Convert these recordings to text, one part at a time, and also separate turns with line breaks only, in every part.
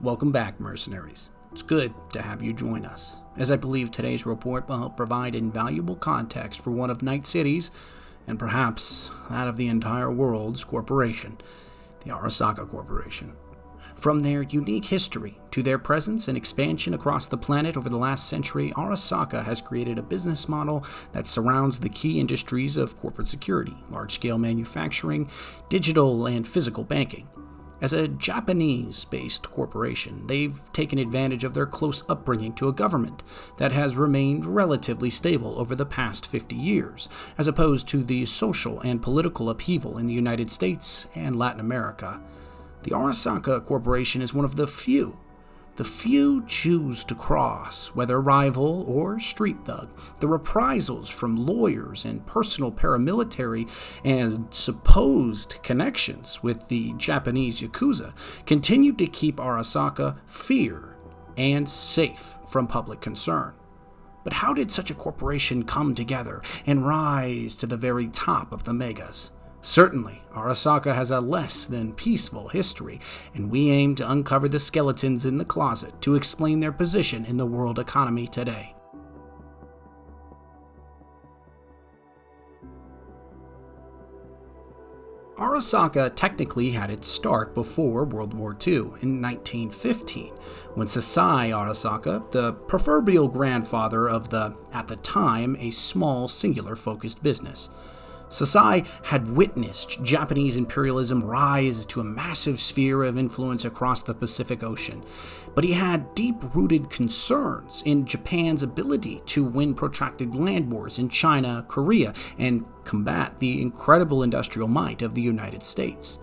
Welcome back, mercenaries. It's good to have you join us, as I believe today's report will help provide invaluable context for one of Night City's, and perhaps that of the entire world's corporation, the Arasaka Corporation. From their unique history to their presence and expansion across the planet over the last century, Arasaka has created a business model that surrounds the key industries of corporate security, large-scale manufacturing, digital and physical banking. As a Japanese-based corporation, they've taken advantage of their close upbringing to a government that has remained relatively stable over the past 50 years, as opposed to the social and political upheaval in the United States and Latin America. The Arasaka Corporation is one of the few choose to cross, whether rival or street thug. The reprisals from lawyers and personal paramilitary and supposed connections with the Japanese Yakuza continued to keep Arasaka feared and safe from public concern. But how did such a corporation come together and rise to the very top of the megas? Certainly, Arasaka has a less than peaceful history, and we aim to uncover the skeletons in the closet to explain their position in the world economy today. Arasaka technically had its start before World War II in 1915, when Sasai Arasaka, the proverbial grandfather of at the time, a small singular-focused business. Sasai had witnessed Japanese imperialism rise to a massive sphere of influence across the Pacific Ocean, but he had deep-rooted concerns in Japan's ability to win protracted land wars in China, Korea, and combat the incredible industrial might of the United States.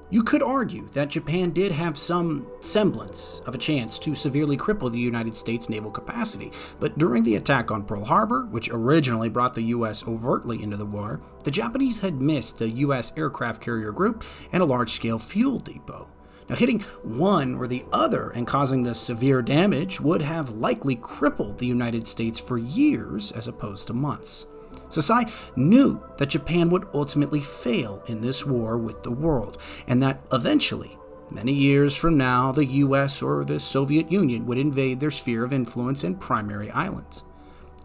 You could argue that Japan did have some semblance of a chance to severely cripple the United States' naval capacity, but during the attack on Pearl Harbor, which originally brought the U.S. overtly into the war, the Japanese had missed a U.S. aircraft carrier group and a large-scale fuel depot. Now, hitting one or the other and causing the severe damage would have likely crippled the United States for years as opposed to months. Sasai knew that Japan would ultimately fail in this war with the world, and that eventually, many years from now, the US or the Soviet Union would invade their sphere of influence and primary islands.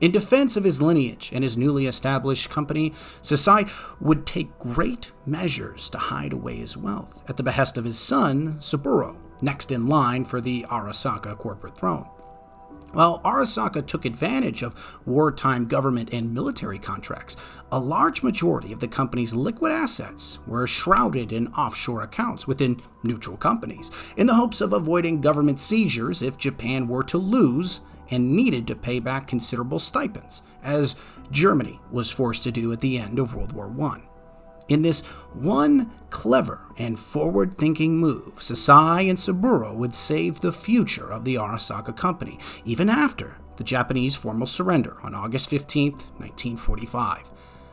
In defense of his lineage and his newly established company, Sasai would take great measures to hide away his wealth, at the behest of his son, Saburo, next in line for the Arasaka corporate throne. While Arasaka took advantage of wartime government and military contracts, a large majority of the company's liquid assets were shrouded in offshore accounts within neutral companies, in the hopes of avoiding government seizures if Japan were to lose and needed to pay back considerable stipends, as Germany was forced to do at the end of World War I. In this one clever and forward-thinking move, Sasai and Saburo would save the future of the Arasaka company, even after the Japanese formal surrender on August 15, 1945.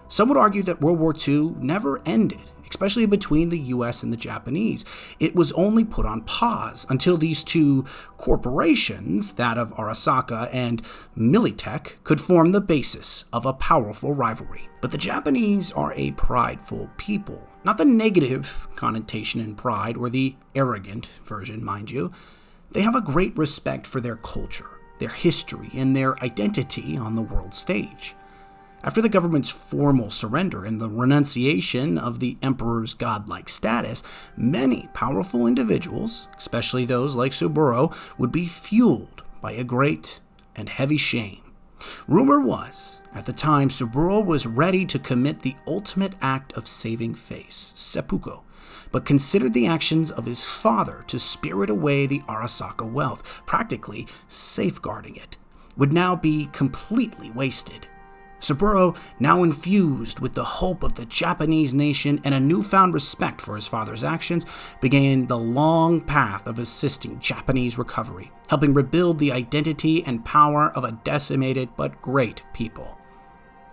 Some would argue that World War II never ended, especially between the US and the Japanese. It was only put on pause until these two corporations, that of Arasaka and Militech, could form the basis of a powerful rivalry. But the Japanese are a prideful people. Not the negative connotation in pride, or the arrogant version, mind you. They have a great respect for their culture, their history, and their identity on the world stage. After the government's formal surrender and the renunciation of the emperor's godlike status, many powerful individuals, especially those like Saburo, would be fueled by a great and heavy shame. Rumor was, at the time, Saburo was ready to commit the ultimate act of saving face, seppuku, but considered the actions of his father to spirit away the Arasaka wealth, practically safeguarding it, would now be completely wasted. Saburo, now infused with the hope of the Japanese nation and a newfound respect for his father's actions, began the long path of assisting Japanese recovery, helping rebuild the identity and power of a decimated but great people.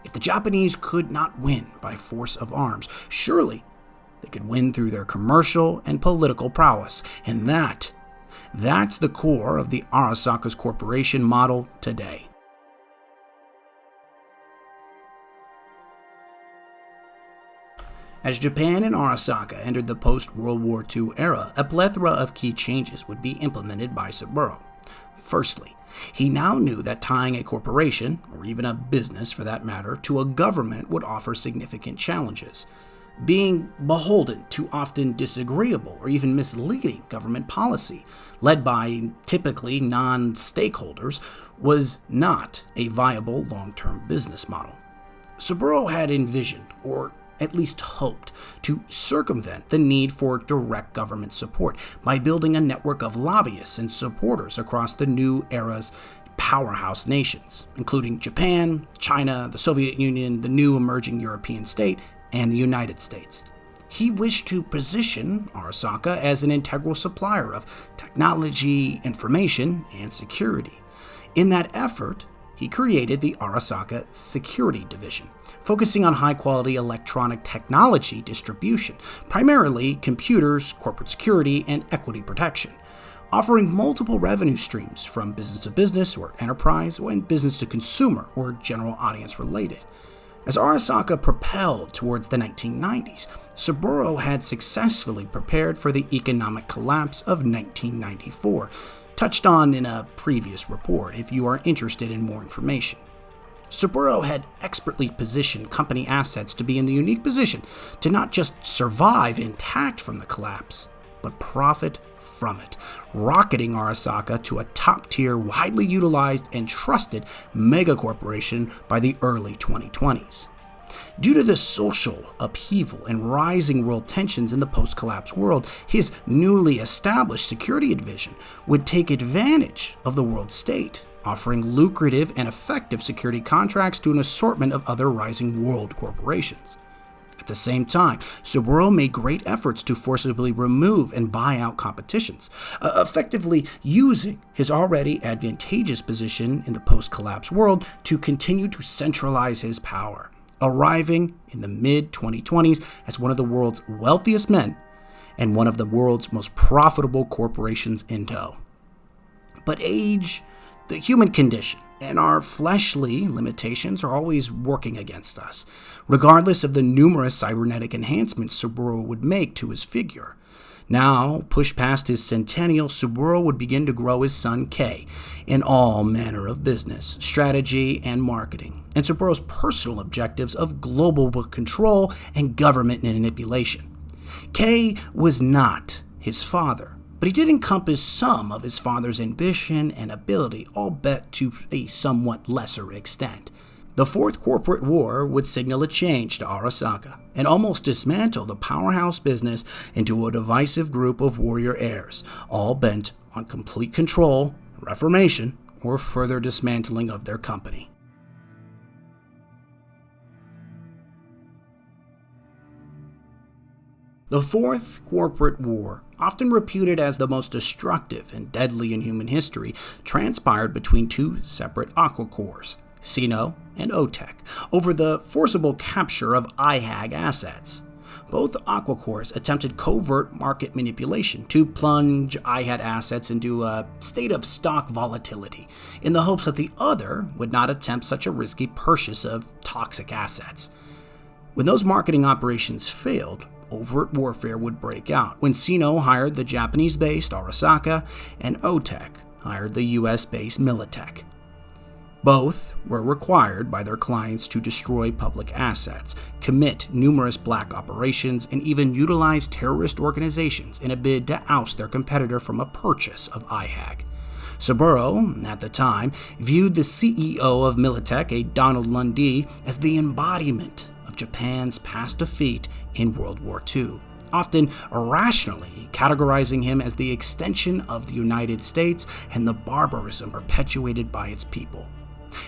If the Japanese could not win by force of arms, surely they could win through their commercial and political prowess, and that's the core of the Arasaka's corporation model today. As Japan and Arasaka entered the post-World War II era, a plethora of key changes would be implemented by Saburo. Firstly, he now knew that tying a corporation, or even a business for that matter, to a government would offer significant challenges. Being beholden to often disagreeable or even misleading government policy, led by typically non-stakeholders, was not a viable long-term business model. Saburo had envisioned, or at least hoped, to circumvent the need for direct government support by building a network of lobbyists and supporters across the new era's powerhouse nations, including Japan, China, the Soviet Union, the new emerging European state, and the United States. He wished to position Arasaka as an integral supplier of technology, information, and security. In that effort, he created the Arasaka Security Division, focusing on high-quality electronic technology distribution, primarily computers, corporate security, and equity protection, offering multiple revenue streams from business-to-business or enterprise, and business-to-consumer or general audience-related. As Arasaka propelled towards the 1990s, Saburo had successfully prepared for the economic collapse of 1994, touched on in a previous report if you are interested in more information. Saburo had expertly positioned company assets to be in the unique position to not just survive intact from the collapse, but profit from it, rocketing Arasaka to a top-tier, widely utilized and trusted megacorporation by the early 2020s. Due to the social upheaval and rising world tensions in the post-collapse world, his newly established security division would take advantage of the world state, offering lucrative and effective security contracts to an assortment of other rising world corporations. At the same time, Saburo made great efforts to forcibly remove and buy out competitions, effectively using his already advantageous position in the post-collapse world to continue to centralize his power, arriving in the mid-2020s as one of the world's wealthiest men and one of the world's most profitable corporations in tow. But age, the human condition, and our fleshly limitations are always working against us, regardless of the numerous cybernetic enhancements Saburo would make to his figure. Now, pushed past his centennial, Saburo would begin to grow his son Kei in all manner of business, strategy, and marketing, and Saburo's personal objectives of global control and government manipulation. Kei was not his father, but he did encompass some of his father's ambition and ability, albeit to a somewhat lesser extent. The Fourth Corporate War would signal a change to Arasaka and almost dismantle the powerhouse business into a divisive group of warrior heirs, all bent on complete control, reformation, or further dismantling of their company. The Fourth Corporate War, often reputed as the most destructive and deadly in human history, transpired between two separate aquacores, Sino and OTEC, over the forcible capture of IHAG assets. Both aquacores attempted covert market manipulation to plunge IHAG assets into a state of stock volatility, in the hopes that the other would not attempt such a risky purchase of toxic assets. When those marketing operations failed, overt warfare would break out when Sino hired the Japanese-based Arasaka and OTEC hired the US-based Militech. Both were required by their clients to destroy public assets, commit numerous black operations, and even utilize terrorist organizations in a bid to oust their competitor from a purchase of IHAG. Saburo, at the time, viewed the CEO of Militech, a Donald Lundy, as the embodiment of Japan's past defeat in World War II, often irrationally categorizing him as the extension of the United States and the barbarism perpetuated by its people.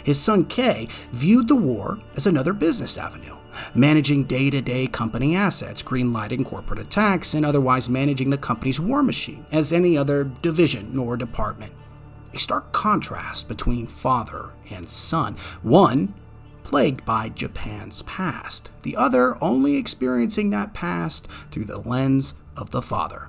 His son Kei viewed the war as another business avenue, managing day-to-day company assets, greenlighting corporate attacks, and otherwise managing the company's war machine as any other division or department. A stark contrast between father and son, one plagued by Japan's past, the other only experiencing that past through the lens of the father.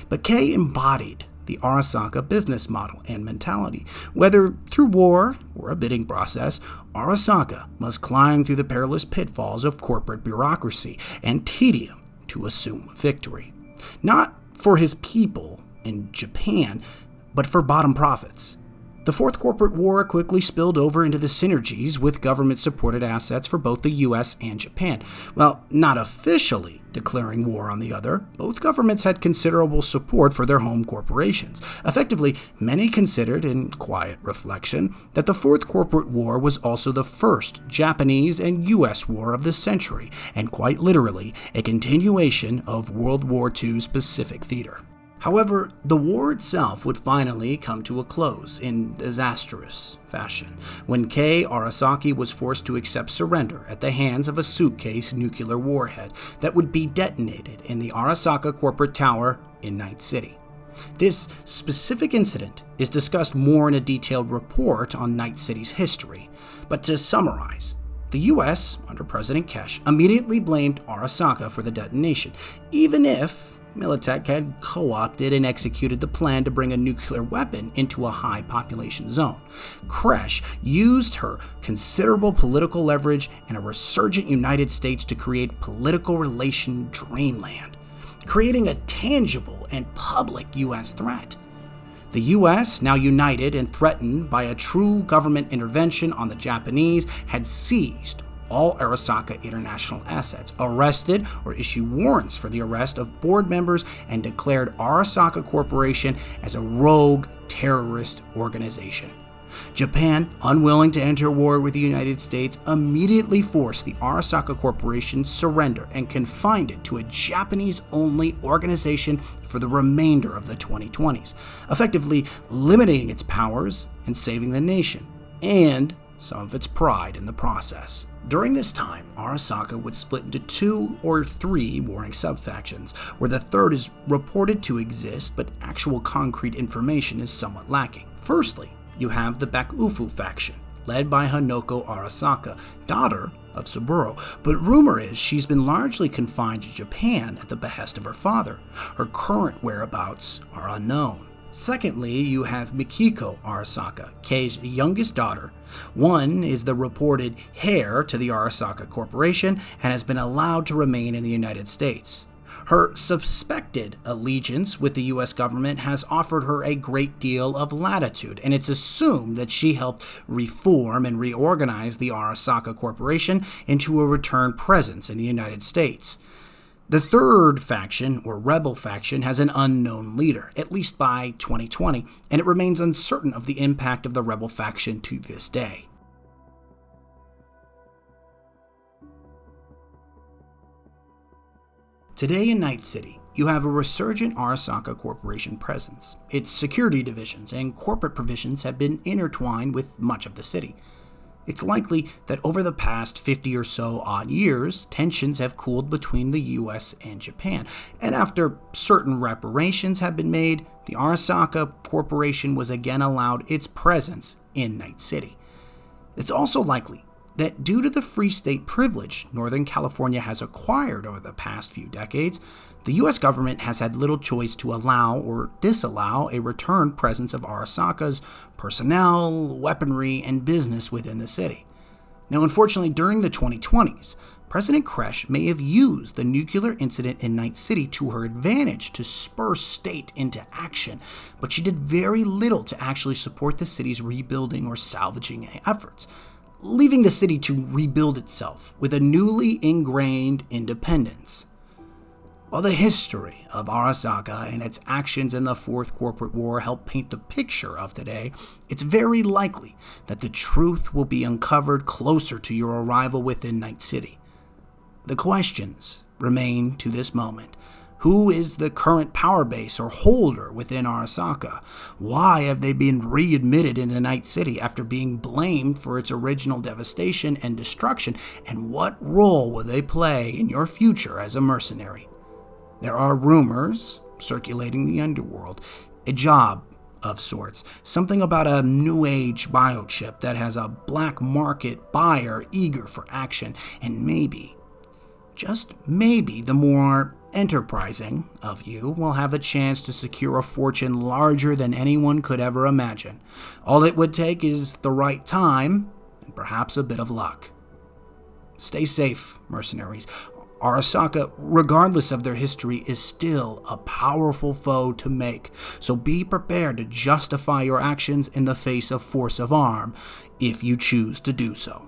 But Kei embodied the Arasaka business model and mentality. Whether through war or a bidding process, Arasaka must climb through the perilous pitfalls of corporate bureaucracy and tedium to assume victory. Not for his people in Japan, but for bottom profits. The Fourth Corporate War quickly spilled over into the synergies with government-supported assets for both the US and Japan. While not officially declaring war on the other, both governments had considerable support for their home corporations. Effectively, many considered, in quiet reflection, that the Fourth Corporate War was also the first Japanese and US war of the century, and quite literally, a continuation of World War II's Pacific theater. However, the war itself would finally come to a close in disastrous fashion when Kei Arasaki was forced to accept surrender at the hands of a suitcase nuclear warhead that would be detonated in the Arasaka corporate tower in Night City. This specific incident is discussed more in a detailed report on Night City's history, but to summarize, the US, under President Kesh, immediately blamed Arasaka for the detonation, even if Militech had co-opted and executed the plan to bring a nuclear weapon into a high population zone. Kresh used her considerable political leverage and a resurgent United States to create political relation dreamland, creating a tangible and public U.S. threat. The U.S., now united and threatened by a true government intervention on the Japanese, had seized all Arasaka international assets, arrested or issued warrants for the arrest of board members, and declared Arasaka Corporation as a rogue terrorist organization. Japan, unwilling to enter war with the United States, immediately forced the Arasaka Corporation's surrender and confined it to a Japanese-only organization for the remainder of the 2020s, effectively limiting its powers and saving the nation, and some of its pride in the process. During this time, Arasaka would split into 2 or 3 warring subfactions, where the third is reported to exist, but actual concrete information is somewhat lacking. Firstly, you have the Bakufu faction, led by Hanoko Arasaka, daughter of Saburo, but rumor is she's been largely confined to Japan at the behest of her father. Her current whereabouts are unknown. Secondly, you have Mikiko Arasaka, Kei's youngest daughter. One is the reported heir to the Arasaka Corporation and has been allowed to remain in the United States. Her suspected allegiance with the U.S. government has offered her a great deal of latitude, and it's assumed that she helped reform and reorganize the Arasaka Corporation into a return presence in the United States. The third faction, or rebel faction, has an unknown leader, at least by 2020, and it remains uncertain of the impact of the rebel faction to this day. Today in Night City, you have a resurgent Arasaka Corporation presence. Its security divisions and corporate provisions have been intertwined with much of the city. It's likely that over the past 50 or so odd years, tensions have cooled between the US and Japan, and after certain reparations have been made, the Arasaka Corporation was again allowed its presence in Night City. It's also likely that due to the Free State privilege Northern California has acquired over the past few decades, the U.S. government has had little choice to allow or disallow a return presence of Arasaka's personnel, weaponry, and business within the city. Now, unfortunately, during the 2020s, President Kresh may have used the nuclear incident in Night City to her advantage to spur state into action, but she did very little to actually support the city's rebuilding or salvaging efforts, leaving the city to rebuild itself with a newly ingrained independence. While the history of Arasaka and its actions in the Fourth Corporate War help paint the picture of today, it's very likely that the truth will be uncovered closer to your arrival within Night City. The questions remain to this moment. Who is the current power base or holder within Arasaka? Why have they been readmitted into Night City after being blamed for its original devastation and destruction? And what role will they play in your future as a mercenary? There are rumors circulating the underworld, a job of sorts, something about a new age biochip that has a black market buyer eager for action, and maybe, just maybe, the more enterprising of you will have a chance to secure a fortune larger than anyone could ever imagine. All it would take is the right time and perhaps a bit of luck. Stay safe, mercenaries. Arasaka, regardless of their history, is still a powerful foe to make, so be prepared to justify your actions in the face of force of arm if you choose to do so.